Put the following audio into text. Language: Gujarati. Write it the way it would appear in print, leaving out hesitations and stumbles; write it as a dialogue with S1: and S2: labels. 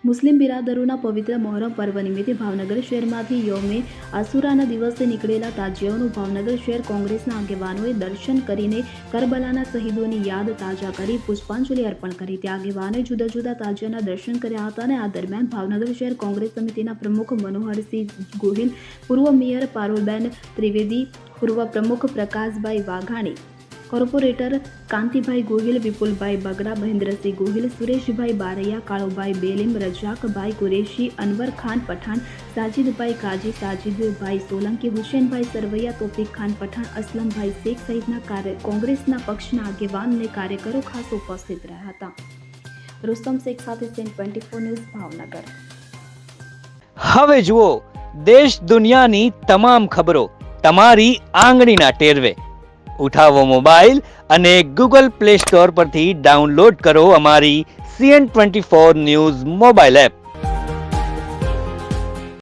S1: મુસ્લિમ બિરાદરોના પવિત્ર મોહરમ પર્વ નિમિત્તે ભાવનગર શહેરમાંથી યૌમે આસુરાના દિવસે નીકળેલા તાજિયાઓનું ભાવનગર શહેર કોંગ્રેસના આગેવાનોએ દર્શન કરીને કરબલાના શહીદોની યાદ તાજા કરી પુષ્પાંજલિ અર્પણ કરી. તે આગેવાનોએ જુદા જુદા તાજિયાના દર્શન કર્યા હતા અને આ દરમિયાન ભાવનગર શહેર કોંગ્રેસ સમિતિના પ્રમુખ મનોહરસિંહ ગોહિલ, પૂર્વ મેયર પારુલબેન ત્રિવેદી, પૂર્વ પ્રમુખ પ્રકાશભાઈ વાઘાણી, કોર્પોરેટર કાંતિભાઈ ગોહિલ, વિપુલભાઈ બગડા, મહેન્દ્રસિંહ ગોહિલ, સુરેશભાઈ બારૈયા, કાળુભાઈ બેલીમ, રજાકભાઈ કુરેશી, અનવર ખાન પઠાણ, સાજિદભાઈ કાજી, સાજિદભાઈ સોલંકી, હુસેનભાઈ સરવૈયા, તોફિક ખાન પઠાણ, અસલમભાઈ શેખ સહિતના કોંગ્રેસના પક્ષના આગેવાન અને કાર્યકરો ખાસ ઉપસ્થિત રહ્યા હતા. રુસ્તમ શેખ સાથે CN24 ન્યૂઝ, ભાવનગર.
S2: હવે જુઓ દેશ દુનિયાની તમામ ખબરો તમારી આંગળીના ટેરવે. ઉઠાવો મોબાઈલ અને ગૂગલ પ્લે સ્ટોર પરથી ડાઉનલોડ કરો અમારી CN24 ન્યૂઝ મોબાઈલ એપ.